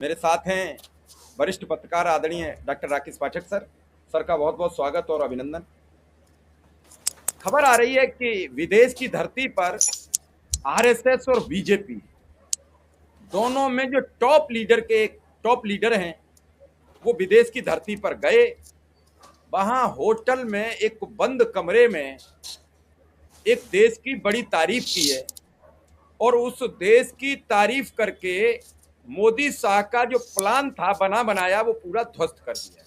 मेरे साथ हैं वरिष्ठ पत्रकार आदरणीय डॉक्टर राकेश पाठक सर। सर का बहुत बहुत स्वागत और अभिनंदन। खबर आ रही है कि विदेश की धरती पर आरएसएस और बीजेपी दोनों में जो टॉप लीडर हैं वो विदेश की धरती पर गए। वहां होटल में एक बंद कमरे में एक देश की बड़ी तारीफ की है और उस देश की तारीफ करके मोदी शाह का जो प्लान था बना बनाया वो पूरा ध्वस्त कर दिया।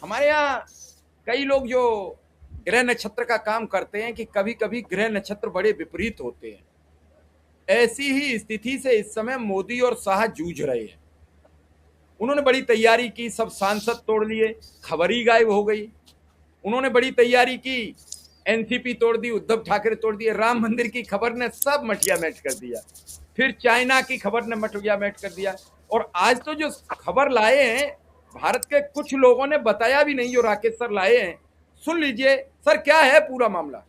हमारे यहाँ कई लोग जो ग्रह नक्षत्र का काम करते हैं कि कभी कभी ग्रह नक्षत्र बड़े विपरीत होते हैं। ऐसी ही स्थिति से इस समय मोदी और शाह जूझ रहे हैं। उन्होंने बड़ी तैयारी की, सब सांसद तोड़ लिए, खबर ही गायब हो गई। उन्होंने बड़ी तैयारी की, एनसीपी तोड़ दी, उद्धव ठाकरे तोड़ दिए, राम मंदिर की खबर ने सब मटिया मेट कर दिया, फिर चाइना की खबर ने मटिया मेट कर दिया। और आज तो जो खबर लाए हैं भारत के कुछ लोगों ने बताया भी नहीं, जो राकेश सर लाए हैं, सुन लीजिए सर क्या है पूरा मामला।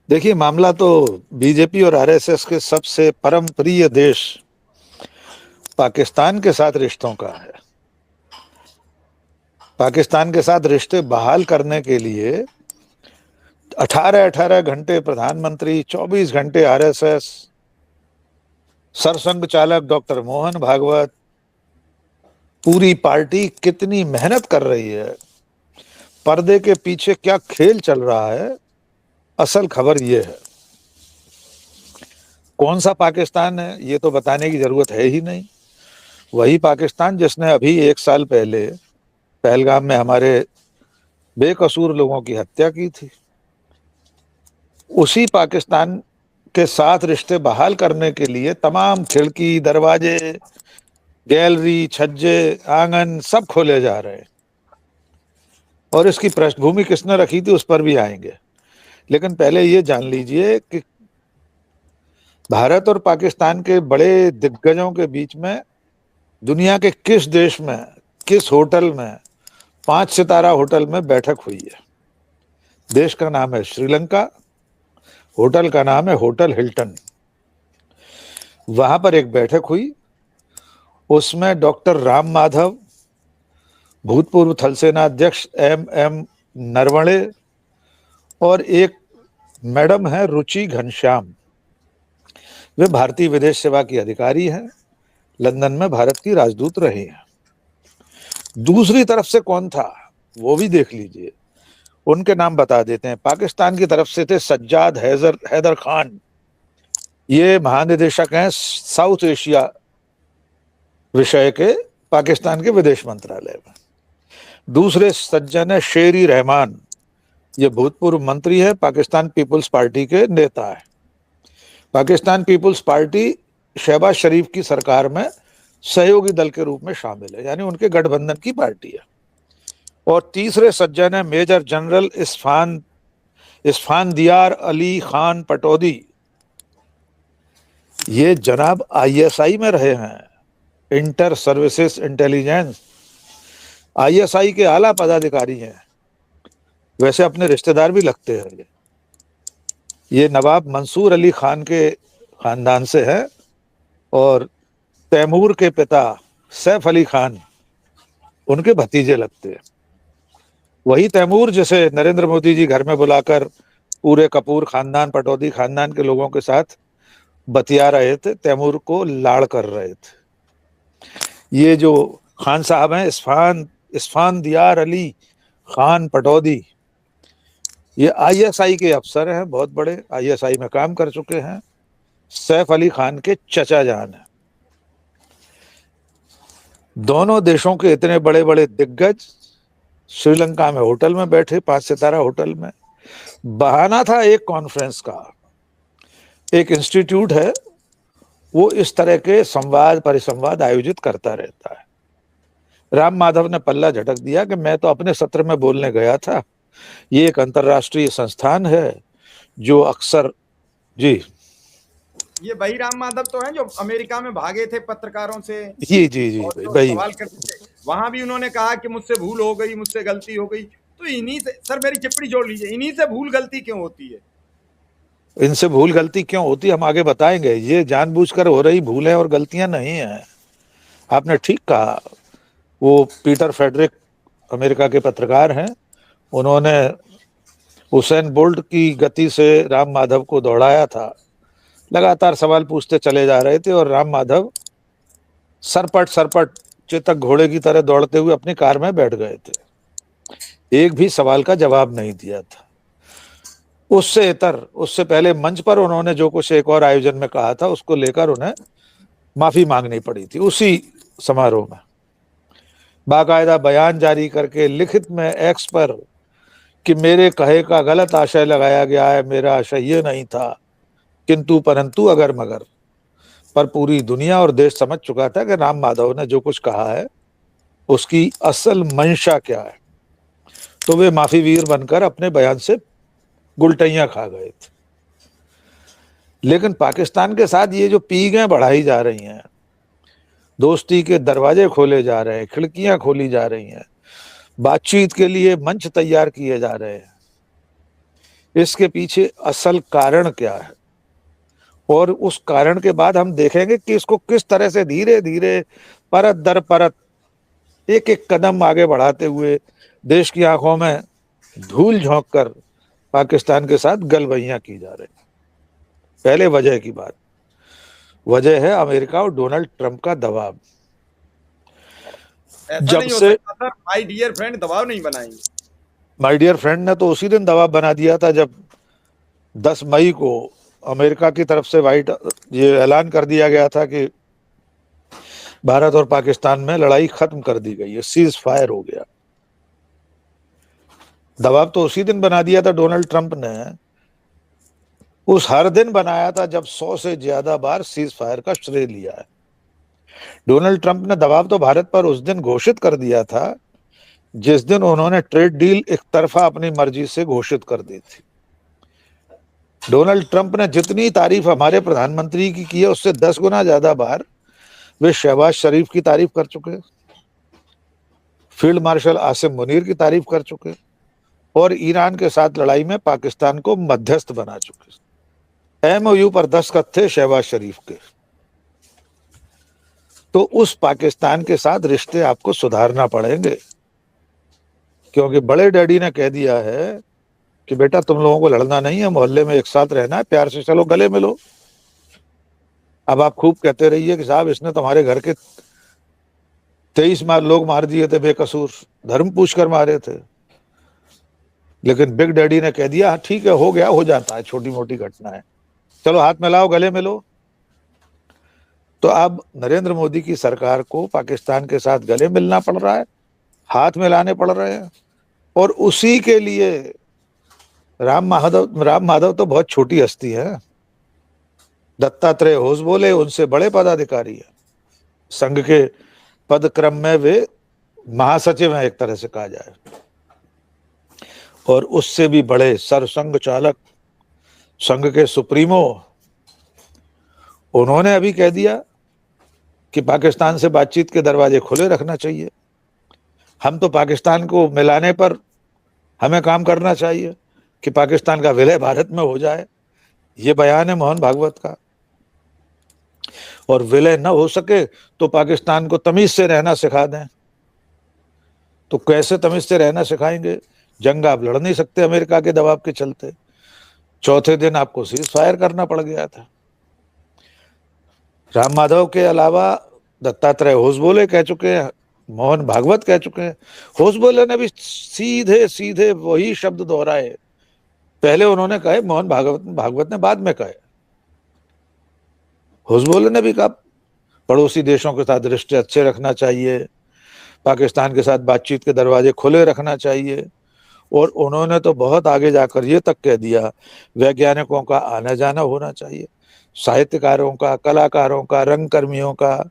देखिए, मामला तो बीजेपी और आरएसएस के सबसे परम प्रिय देश पाकिस्तान के साथ रिश्तों का है। पाकिस्तान के साथ रिश्ते बहाल करने के लिए 18 घंटे प्रधानमंत्री, 24 घंटे आरएसएस, सरसंघ चालक डॉक्टर मोहन भागवत, पूरी पार्टी कितनी मेहनत कर रही है, पर्दे के पीछे क्या खेल चल रहा है, असल खबर ये है। कौन सा पाकिस्तान है ये तो बताने की जरूरत है ही नहीं। वही पाकिस्तान जिसने अभी 1 साल पहले पहलगाम में हमारे बेकसूर लोगों की हत्या की थी। उसी पाकिस्तान के साथ रिश्ते बहाल करने के लिए तमाम खिड़की, दरवाजे, गैलरी, छज्जे, आंगन सब खोले जा रहे हैं। और इसकी पृष्ठभूमि किसने रखी थी उस पर भी आएंगे। लेकिन पहले ये जान लीजिए कि भारत और पाकिस्तान के बड़े दिग्गजों के बीच में दुनिया के किस देश में, किस होटल में, 5 सितारा होटल में बैठक हुई है। देश का नाम है श्रीलंका, होटल का नाम है होटल हिल्टन। वहां पर एक बैठक हुई, उसमें डॉक्टर राम माधव, भूतपूर्व थल सेना अध्यक्ष MM नरवणे और एक मैडम है रुचि घनश्याम। वे भारतीय विदेश सेवा की अधिकारी हैं, लंदन में भारत की राजदूत रही हैं। दूसरी तरफ से कौन था वो भी देख लीजिए, उनके नाम बता देते हैं। पाकिस्तान की तरफ से थे सज्जाद हैदर खान, ये महानिदेशक हैं साउथ एशिया विषय के पाकिस्तान के विदेश मंत्रालय में। दूसरे सज्जन है शेरी रहमान, ये भूतपूर्व मंत्री है, पाकिस्तान पीपुल्स पार्टी के नेता है। पाकिस्तान पीपुल्स पार्टी शहबाज शरीफ की सरकार में सहयोगी दल के रूप में शामिल है, यानी उनके गठबंधन की पार्टी है। और तीसरे सज्जन है मेजर जनरल इस्फानदियार अली खान पटौदी, ये जनाब ISI में रहे हैं, इंटर सर्विसेज इंटेलिजेंस, ISI के आला पदाधिकारी हैं। वैसे अपने रिश्तेदार भी लगते हैं। ये नवाब मंसूर अली खान के खानदान से है और तैमूर के पिता सैफ अली खान उनके भतीजे लगते हैं। वही तैमूर जिसे नरेंद्र मोदी जी घर में बुलाकर पूरे कपूर खानदान, पटौदी खानदान के लोगों के साथ बतिया रहे थे, तैमूर को लाड़ कर रहे थे। ये जो खान साहब हैं इस्फानदियार अली खान पटौदी, ये ISI के अफसर हैं, बहुत बड़े ISI में काम कर चुके हैं, सैफ अली खान के चचा जान हैं। दोनों देशों के इतने बड़े बड़े दिग्गज श्रीलंका में होटल में बैठे, 5 सितारा होटल में। बहाना था एक कॉन्फ्रेंस का, एक इंस्टीट्यूट है वो इस तरह के संवाद परिसंवाद आयोजित करता रहता है। राम माधव ने पल्ला झटक दिया कि मैं तो अपने सत्र में बोलने गया था, ये एक अंतर्राष्ट्रीय संस्थान है जो अक्सर जी। ये वही राम माधव तो हैं जो अमेरिका में भागे थे पत्रकारों से जी और जो भाई। सवाल करते थे, वहां भी उन्होंने कहा कि मुझसे भूल हो गई, मुझसे गलती हो गई। तो इन्हीं से सर, मेरी टिप्पणी जोड़ लीजिए, इन्हीं से भूल गलती क्यों होती है? इनसे भूल गलती क्यों होती हम आगे बताएंगे। ये जानबूझकर हो रही भूलें और गलतियां नहीं हैं। आपने ठीक कहा। वो पीटर फेडरिक अमेरिका के पत्रकार हैं, उन्होंने हुसैन बोल्ट की गति से राम माधव को दौड़ाया था। लगातार सवाल पूछते चले जा रहे थे और राम माधव सरपट सरपट चेतक घोड़े की तरह दौड़ते हुए अपनी कार में बैठ गए थे। एक भी सवाल का जवाब नहीं दिया था। उससे पहले मंच पर उन्होंने जो कुछ एक और आयोजन में कहा था उसको लेकर उन्हें माफी मांगनी पड़ी थी उसी समारोह में। बाकायदा बयान जारी करके लिखित में एक्स पर कि मेरे कहे का गलत आशय लगाया गया है, मेरा आशय ये नहीं था, किंतु परंतु अगर मगर। पर पूरी दुनिया और देश समझ चुका था कि राम माधव ने जो कुछ कहा है उसकी असल मंशा क्या है। तो वे माफी वीर बनकर अपने बयान से गुलटैयां खा गए थे। लेकिन पाकिस्तान के साथ ये जो पीगें बढ़ाई जा रही हैं, दोस्ती के दरवाजे खोले जा रहे हैं, खिड़कियां खोली जा रही हैं, बातचीत के लिए मंच तैयार किए जा रहे हैं, इसके पीछे असल कारण क्या है? और उस कारण के बाद हम देखेंगे कि इसको किस तरह से धीरे धीरे परत दर परत एक एक कदम आगे बढ़ाते हुए देश की आंखों में धूल झोंक कर पाकिस्तान के साथ गलबैयां की जा रही। पहले वजह की बात, वजह है अमेरिका और डोनाल्ड ट्रंप का दबाव। ऐसा जब नहीं हो से सकता सर, माय डियर फ्रेंड दबाव नहीं बनाएंगे। माय डियर फ्रेंड ने तो उसी दिन दबाव बना दिया था जब 10 मई को अमेरिका की तरफ से ये ऐलान कर दिया गया था कि भारत और पाकिस्तान में लड़ाई खत्म कर दी गई है, सीज फायर हो गया। दबाव तो उसी दिन बना दिया था डोनाल्ड ट्रंप ने। उस हर दिन बनाया था जब 100 से ज्यादा बार सीज फायर का श्रेय लिया है। डोनाल्ड ट्रंप ने दबाव तो भारत पर उस दिन घोषित कर दिया था जिस दिन उन्होंने ट्रेड डील एक तरफा अपनी मर्जी से घोषित कर दी थी। डोनाल्ड ट्रंप ने जितनी तारीफ हमारे प्रधानमंत्री की है उससे 10 गुना ज्यादा बार वे शहबाज शरीफ की तारीफ कर चुके, फील्ड मार्शल आसिम मुनीर की तारीफ कर चुके और ईरान के साथ लड़ाई में पाकिस्तान को मध्यस्थ बना चुके। एमओयू पर दस्तखत थे शहबाज शरीफ के। तो उस पाकिस्तान के साथ रिश्ते आपको सुधारना पड़ेंगे, क्योंकि बड़े डैडी ने कह दिया है कि बेटा तुम लोगों को लड़ना नहीं है, मोहल्ले में एक साथ रहना है, प्यार से चलो, गले मिलो। अब आप खूब कहते रहिए कि साहब इसने तुम्हारे घर के 23 लोग मार दिए थे बेकसूर, धर्म पूछकर मारे थे। लेकिन बिग डैडी ने कह दिया ठीक है, हो गया, हो जाता है, छोटी मोटी घटना है, चलो हाथ मिलाओ, गले मिलो। तो अब नरेंद्र मोदी की सरकार को पाकिस्तान के साथ गले मिलना पड़ रहा है, हाथ मिलाने पड़ रहे हैं। और उसी के लिए राम माधव तो बहुत छोटी हस्ती है। दत्तात्रेय होसबोले उनसे बड़े पदाधिकारी है, संघ के पद क्रम में वे महासचिव हैं एक तरह से कहा जाए। और उससे भी बड़े सरसंघ चालक, संघ के सुप्रीमो, उन्होंने अभी कह दिया कि पाकिस्तान से बातचीत के दरवाजे खुले रखना चाहिए, हम तो पाकिस्तान को मिलाने पर हमें काम करना चाहिए कि पाकिस्तान का विलय भारत में हो जाए। ये बयान है मोहन भागवत का। और विलय न हो सके तो पाकिस्तान को तमीज से रहना सिखा दें। तो कैसे तमीज से रहना सिखाएंगे? जंग आप लड़ नहीं सकते अमेरिका के दबाव के चलते। चौथे दिन आपको सीज फायर करना पड़ गया था। राम माधव के अलावा दत्तात्रेय होसबोले कह चुके हैं, मोहन भागवत कह चुके हैं। होसबोले ने भी सीधे सीधे वही शब्द दोहराए, पहले उन्होंने कहे, मोहन भागवत ने बाद में कहे। होसबोले ने भी कहा पड़ोसी देशों के साथ रिश्ते अच्छे रखना चाहिए, पाकिस्तान के साथ बातचीत के दरवाजे खुले रखना चाहिए। और उन्होंने तो बहुत आगे जाकर ये तक कह दिया वैज्ञानिकों का आना जाना होना चाहिए, साहित्यकारों का, कलाकारों का, रंगकर्मियों का,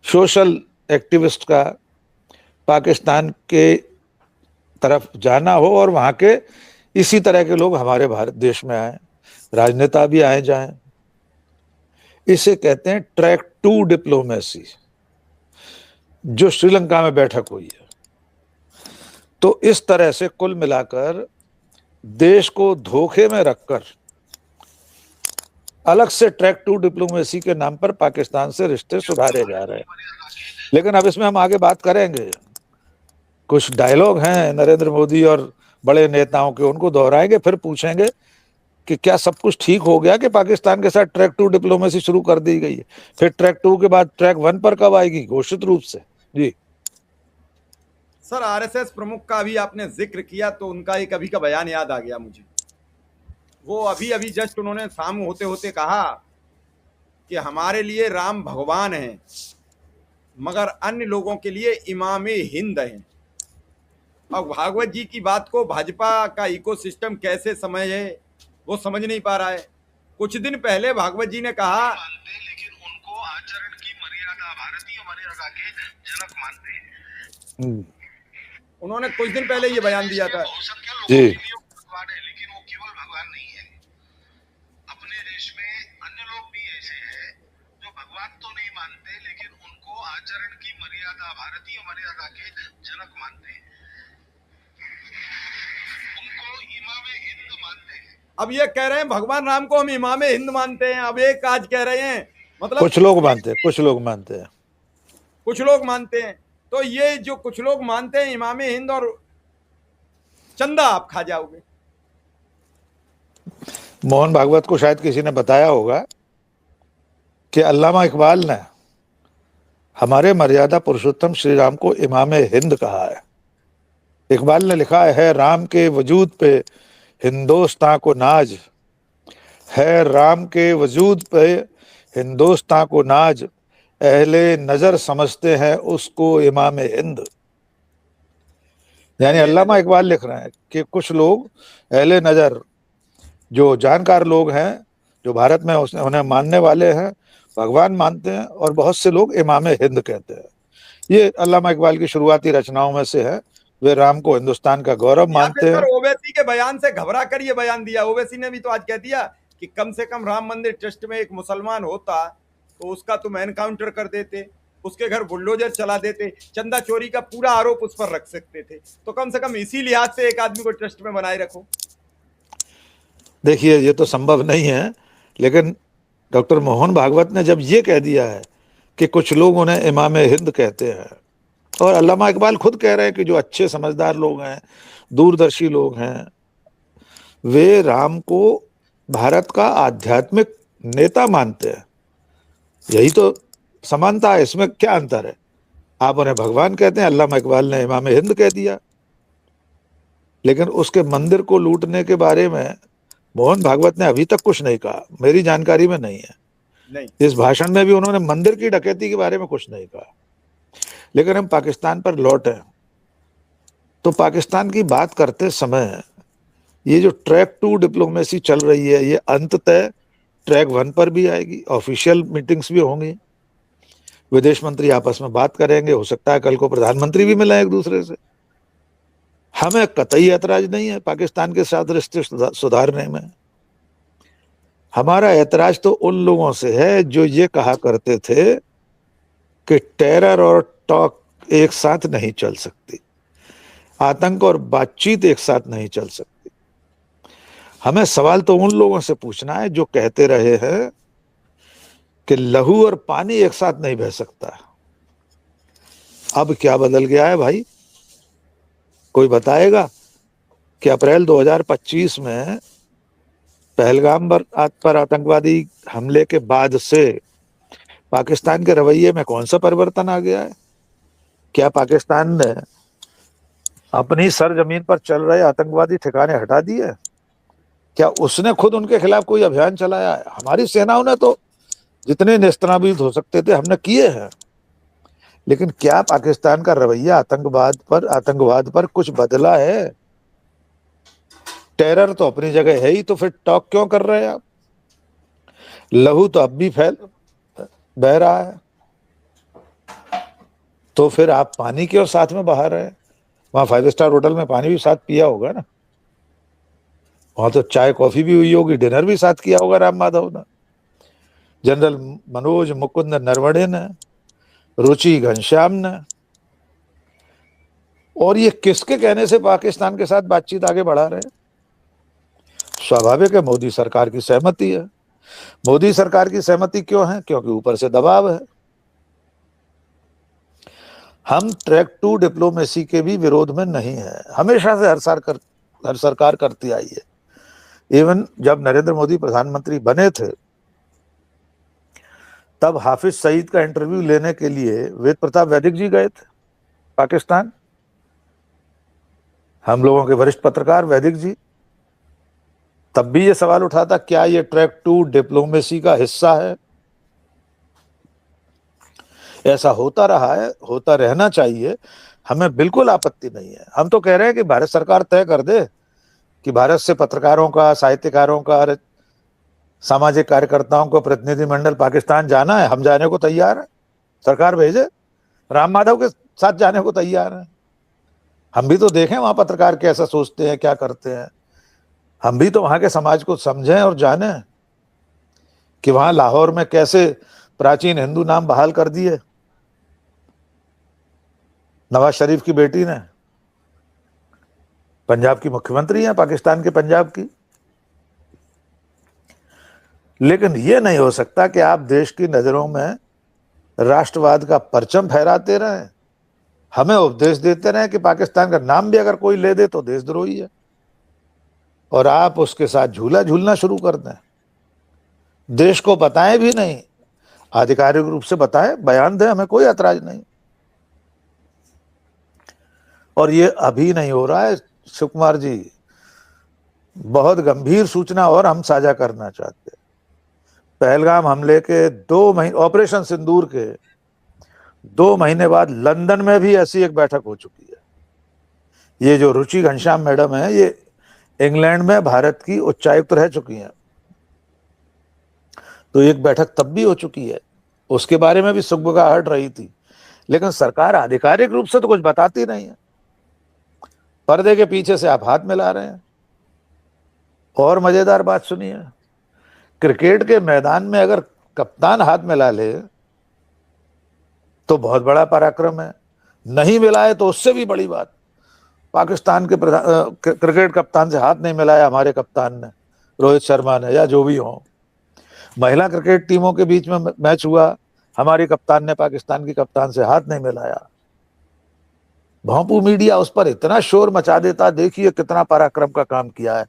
सोशल एक्टिविस्ट का पाकिस्तान के तरफ जाना हो और वहां के इसी तरह के लोग हमारे भारत देश में आए, राजनेता भी आए जाएं। इसे कहते हैं ट्रैक 2 डिप्लोमेसी, जो श्रीलंका में बैठक हुई है। तो इस तरह से कुल मिलाकर देश को धोखे में रखकर अलग से ट्रैक टू डिप्लोमेसी के नाम पर पाकिस्तान से रिश्ते सुधारे जा रहे हैं। लेकिन अब इसमें हम आगे बात करेंगे, कुछ डायलॉग हैं नरेंद्र मोदी और बड़े नेताओं के, उनको दोहराएंगे, फिर पूछेंगे कि क्या सब कुछ ठीक हो गया कि पाकिस्तान के साथ ट्रैक टू डिप्लोमेसी शुरू कर दी गई है। फिर ट्रैक टू के बाद ट्रैक वन पर कब आएगी घोषित रूप से। जी सर, आरएसएस प्रमुख का अभी आपने जिक्र किया तो उनका एक अभी का बयान याद आ गया मुझे। वो अभी अभी जस्ट उन्होंने शाम होते होते कहा कि हमारे लिए राम भगवान हैं मगर अन्य लोगों के लिए इमाम हिंद हैं। और भागवत जी की बात को भाजपा का इकोसिस्टम कैसे समझे वो समझ नहीं पा रहा है। कुछ दिन पहले भागवत जी ने कहा, लेकिन उनको आचरण की मर्यादा, भारतीय मर्यादा के जनक मानते हैं। उन्होंने कुछ दिन पहले ये बयान दिया था। जी भगवान है, लेकिन वो केवल भगवान नहीं है। अपने देश में अन्य लोग भी ऐसे हैं जो भगवान तो नहीं मानते लेकिन उनको आचरण की मर्यादा, भारतीय मर्यादा के जनक मानते हैं। उनको इमाम हिंद मानते हैं। अब ये कह रहे हैं भगवान राम को हम इमाम हिंद मानते हैं। अब एक आज कह रहे हैं, मतलब कुछ लोग मानते हैं, कुछ लोग मानते हैं, कुछ लोग मानते हैं। तो ये जो कुछ लोग मानते हैं इमाम हिंद, और चंदा आप खा जाओगे। मोहन भागवत को शायद किसी ने बताया होगा कि अल्लामा इकबाल ने हमारे मर्यादा पुरुषोत्तम श्री राम को इमाम हिंद कहा है। इकबाल ने लिखा है, राम के वजूद पे हिंदुस्तान को नाज है, राम के वजूद पे हिंदुस्तान को नाज, अहले नजर समझते हैं उसको इमाम हिंद। यानी अल्लामा इकबाल लिख रहे हैं कि कुछ लोग अहले नजर, जो जानकार लोग हैं, जो भारत में उन्हें मानने वाले हैं, भगवान मानते हैं, और बहुत से लोग इमाम हिंद कहते हैं। ये अल्लामा इकबाल की शुरुआती रचनाओं में से है। वे राम को हिंदुस्तान का गौरव मानते हैं। ओवैसी के बयान से घबरा कर ये बयान दिया। ओवैसी ने भी तो आज कह दिया कि कम से कम राम मंदिर ट्रस्ट में एक मुसलमान होता तो उसका तुम एनकाउंटर कर देते, उसके घर बुलडोजर चला देते, चंदा चोरी का पूरा आरोप उस पर रख सकते थे। तो कम से कम इसी लिहाज से एक आदमी को ट्रस्ट में बनाए रखो। देखिए, ये तो संभव नहीं है, लेकिन डॉक्टर मोहन भागवत ने जब ये कह दिया है कि कुछ लोग उन्हें इमाम हिंद कहते हैं, और अल्लामा इकबाल खुद कह रहे हैं कि जो अच्छे समझदार लोग हैं, दूरदर्शी लोग हैं, वे राम को भारत का आध्यात्मिक नेता मानते हैं। यही तो समानता है, इसमें क्या अंतर है। आप उन्हें भगवान कहते हैं, अल्लामा इकबाल ने इमाम हिंद कह दिया। लेकिन उसके मंदिर को लूटने के बारे में मोहन भागवत ने अभी तक कुछ नहीं कहा, मेरी जानकारी में नहीं है। नहीं, इस भाषण में भी उन्होंने मंदिर की डकैती के बारे में कुछ नहीं कहा। लेकिन हम पाकिस्तान पर लौटे तो पाकिस्तान की बात करते समय ये जो ट्रैक टू डिप्लोमेसी चल रही है, ये अंततः ट्रैक वन पर भी आएगी। ऑफिशियल मीटिंग्स भी होंगी, विदेश मंत्री आपस में बात करेंगे, हो सकता है कल को प्रधानमंत्री भी मिले एक दूसरे से। हमें कतई ऐतराज नहीं है पाकिस्तान के साथ रिश्ते सुधारने में। हमारा ऐतराज तो उन लोगों से है जो ये कहा करते थे कि टेरर और टॉक एक साथ नहीं चल सकती, आतंक और बातचीत एक साथ नहीं चल सकती। हमें सवाल तो उन लोगों से पूछना है जो कहते रहे हैं कि लहू और पानी एक साथ नहीं बह सकता। अब क्या बदल गया है भाई? कोई बताएगा कि अप्रैल 2025 में पहलगाम पर आतंकवादी हमले के बाद से पाकिस्तान के रवैये में कौन सा परिवर्तन आ गया है? क्या पाकिस्तान ने अपनी सरजमीन पर चल रहे आतंकवादी ठिकाने हटा दिए? क्या उसने खुद उनके खिलाफ कोई अभियान चलाया है? हमारी सेनाओं ने तो जितने नेस्तनाबूद हो सकते थे हमने किए हैं। लेकिन क्या पाकिस्तान का रवैया आतंकवाद पर कुछ बदला है? टेरर तो अपनी जगह है ही, तो फिर टॉक क्यों कर रहे हैं आप? लहू तो अब भी बह रहा है, तो फिर आप पानी क्यों साथ में बहा रहे हैं? वहां 5 स्टार होटल में पानी भी साथ पिया होगा ना, वहां तो चाय कॉफी भी हुई होगी, डिनर भी साथ किया होगा राम माधव ने, जनरल मनोज मुकुंद नरवणे ने, रुचि घनश्याम ने। और ये किसके कहने से पाकिस्तान के साथ बातचीत आगे बढ़ा रहे हैं? स्वाभाविक है, मोदी सरकार की सहमति है। मोदी सरकार की सहमति क्यों है? क्योंकि ऊपर से दबाव है। हम ट्रैक टू डिप्लोमेसी के भी विरोध में नहीं है, हमेशा से हर सरकार करती आई है। इवन जब नरेंद्र मोदी प्रधानमंत्री बने थे तब हाफिज सईद का इंटरव्यू लेने के लिए वेद प्रताप वैदिक जी गए थे पाकिस्तान, हम लोगों के वरिष्ठ पत्रकार वैदिक जी। तब भी ये सवाल उठा था, क्या ये ट्रैक टू डिप्लोमेसी का हिस्सा है? ऐसा होता रहा है, होता रहना चाहिए, हमें बिल्कुल आपत्ति नहीं है। हम तो कह रहे हैं कि भारत सरकार तय कर दे कि भारत से पत्रकारों का, साहित्यकारों का, सामाजिक कार्यकर्ताओं को प्रतिनिधिमंडल पाकिस्तान जाना है, हम जाने को तैयार है, सरकार भेजे। राम माधव के साथ जाने को तैयार है। हम भी तो देखें वहां पत्रकार कैसा सोचते हैं, क्या करते हैं। हम भी तो वहां के समाज को समझें और जाने कि वहां लाहौर में कैसे प्राचीन हिंदू नाम बहाल कर दिए नवाज शरीफ की बेटी ने। पंजाब की मुख्यमंत्री है, पाकिस्तान के पंजाब की। लेकिन यह नहीं हो सकता कि आप देश की नजरों में राष्ट्रवाद का परचम फहराते रहें, हमें उपदेश देते रहें कि पाकिस्तान का नाम भी अगर कोई ले दे तो देशद्रोही है, और आप उसके साथ झूला झूलना शुरू कर दें। देश को बताएं भी नहीं, आधिकारिक रूप से बताएं, बयान दें, हमें कोई ऐतराज नहीं। और ये अभी नहीं हो रहा है शिव कुमार जी, बहुत गंभीर सूचना और हम साझा करना चाहते हैं। पहलगाम हमले के 2 महीने, ऑपरेशन सिंदूर के 2 महीने बाद लंदन में भी ऐसी एक बैठक हो चुकी है। ये जो रुचि घनश्याम मैडम है, ये इंग्लैंड में भारत की उच्चायुक्त रह चुकी हैं, तो एक बैठक तब भी हो चुकी है, उसके बारे में भी सुगबुगाहट रही थी। लेकिन सरकार आधिकारिक रूप से तो कुछ बताती नहीं है, पर्दे के पीछे से आप हाथ मिला रहे हैं। और मजेदार बात सुनिए, क्रिकेट के मैदान में अगर कप्तान हाथ मिला ले तो बहुत बड़ा पराक्रम है, नहीं मिलाए तो उससे भी बड़ी बात। पाकिस्तान के क्रिकेट कप्तान से हाथ नहीं मिलाया हमारे कप्तान ने, रोहित शर्मा ने, या जो भी हो। महिला क्रिकेट टीमों के बीच में मैच हुआ, हमारी कप्तान ने पाकिस्तान की कप्तान से हाथ नहीं मिलाया। भोंपू मीडिया उस पर इतना शोर मचा देता, देखिए कितना पराक्रम का काम किया है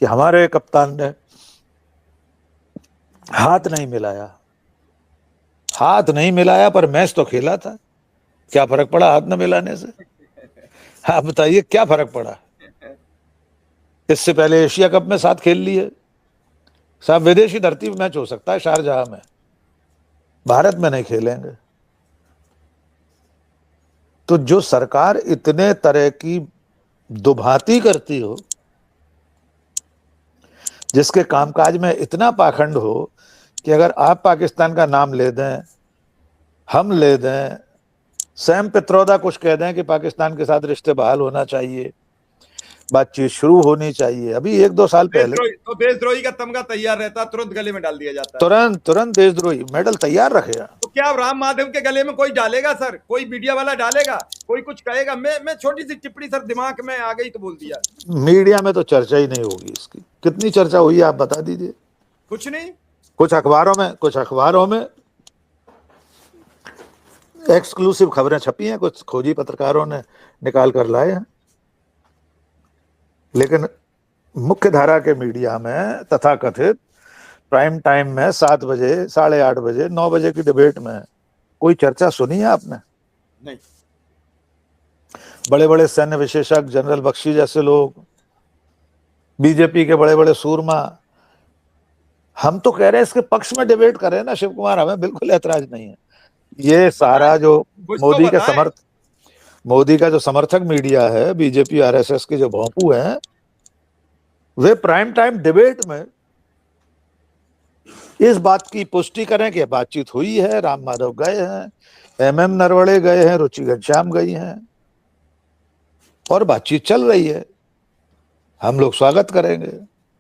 कि हमारे कप्तान ने हाथ नहीं मिलाया। हाथ नहीं मिलाया पर मैच तो खेला था, क्या फर्क पड़ा हाथ न मिलाने से? आप बताइए क्या फर्क पड़ा? इससे पहले एशिया कप में साथ खेल लिए साहब, विदेशी धरती में मैच हो सकता है, शारजाह में, भारत में नहीं खेलेंगे। तो जो सरकार इतने तरह की दुभांति करती हो, जिसके कामकाज में इतना पाखंड हो कि अगर आप पाकिस्तान का नाम ले दें, हम ले दें, सैम पित्रोदा कुछ कह दें कि पाकिस्तान के साथ रिश्ते बहाल होना चाहिए, बातचीत शुरू होनी चाहिए। अभी 1-2 साल पहले तो देशद्रोही का तमगा तैयार रहता, तुरंत गले में डाल दिया जाता है। तुरंत देशद्रोही मेडल तैयार रखेगा। तो क्या राम माधव के गले में कोई डालेगा सर? कोई मीडिया वाला डालेगा? कोई कुछ कहेगा? मैं छोटी सी टिप्पणी सर दिमाग में आ गई तो बोल दिया। मीडिया में तो चर्चा ही नहीं होगी इसकी। कितनी चर्चा हुई है आप बता दीजिए? कुछ नहीं। कुछ अखबारों में एक्सक्लूसिव खबरें छपी हैं, कुछ खोजी पत्रकारों ने निकाल कर लाए हैं, लेकिन मुख्य धारा के मीडिया में तथाकथित प्राइम टाइम में 7 बजे, 8:30 बजे, 9 बजे की डिबेट में कोई चर्चा सुनी है आपने? नहीं। बड़े बड़े सैन्य विशेषज्ञ, जनरल बख्शी जैसे लोग, बीजेपी के बड़े बड़े सूरमा, हम तो कह रहे हैं इसके पक्ष में डिबेट करें ना शिव कुमार, हमें बिल्कुल ऐतराज नहीं है। ये सारा जो मोदी का जो समर्थक मीडिया है, बीजेपी आरएसएस के जो भोंपू हैं, वे प्राइम टाइम डिबेट में इस बात की पुष्टि करें कि बातचीत हुई है, राम माधव गए हैं, एमएम नरवणे गए हैं, रुचि घनश्याम गई हैं और बातचीत चल रही है, हम लोग स्वागत करेंगे।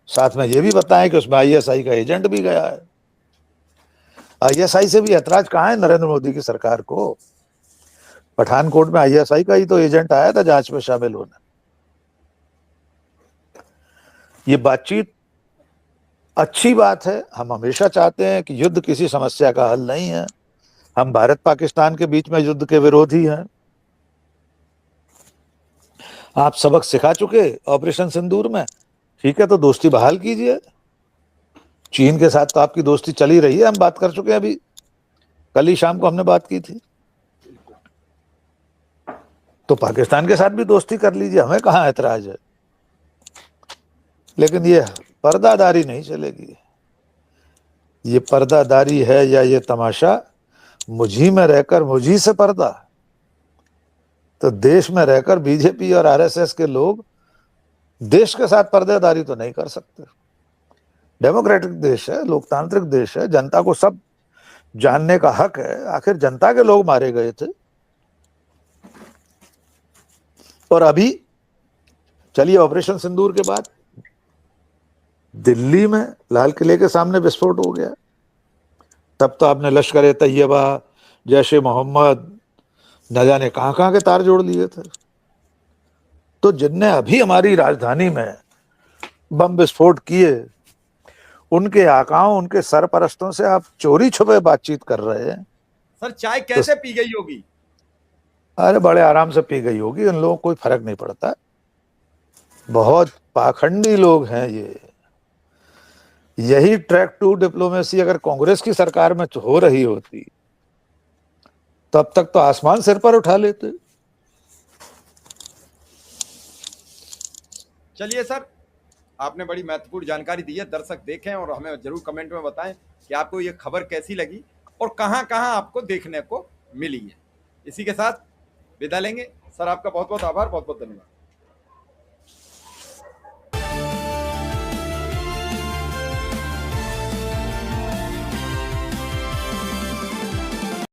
साथ में ये भी बताएं कि उसमें आईएसआई का एजेंट भी गया है। आईएसआई से भी ऐतराज कहाँ है नरेंद्र मोदी की सरकार को? पठानकोट में आईएसआई का ही तो एजेंट आया था जांच में शामिल होने। ये बातचीत अच्छी बात है। हम हमेशा चाहते हैं कि युद्ध किसी समस्या का हल नहीं है। हम भारत पाकिस्तान के बीच में युद्ध के विरोधी हैं। आप सबक सिखा चुके ऑपरेशन सिंदूर में, ठीक है, तो दोस्ती बहाल कीजिए। चीन के साथ तो आपकी दोस्ती चली रही है, हम बात कर चुके हैं, अभी कल ही शाम को हमने बात की थी। तो पाकिस्तान के साथ भी दोस्ती कर लीजिए, हमें कहाँ ऐतराज है। लेकिन ये पर्दादारी नहीं चलेगी। ये पर्दादारी है या ये तमाशा, मुझी में रहकर मुझी से पर्दा, तो देश में रहकर बीजेपी और आरएसएस के लोग देश के साथ पर्दादारी तो नहीं कर सकते। डेमोक्रेटिक देश है, लोकतांत्रिक देश है, जनता को सब जानने का हक है। आखिर जनता के लोग मारे गए थे। और अभी चलिए, ऑपरेशन सिंदूर के बाद दिल्ली में लाल किले के सामने विस्फोट हो गया। तब तो आपने लश्कर तैयबा, जैश ए मोहम्मद, न जाने कहां कहां के तार जोड़ लिए थे। तो जिनने अभी हमारी राजधानी में बम विस्फोट किए, उनके आकाओं, उनके सरपरस्तों से आप चोरी छुपे बातचीत कर रहे हैं। सर चाय कैसे पी गई होगी? अरे बड़े आराम से पी गई होगी, उन लोगों को कोई फर्क नहीं पड़ता। बहुत पाखंडी लोग हैं ये। यही ट्रैक टू डिप्लोमेसी अगर कांग्रेस की सरकार में हो रही होती, तब तक तो आसमान सिर पर उठा लेते। चलिए सर, आपने बड़ी महत्वपूर्ण जानकारी दी है। दर्शक देखें और हमें जरूर कमेंट में बताएं कि आपको ये खबर कैसी लगी और कहां कहां आपको देखने को मिली है। इसी के साथ विदा लेंगे। सर आपका बहुत बहुत आभार, बहुत बहुत धन्यवाद।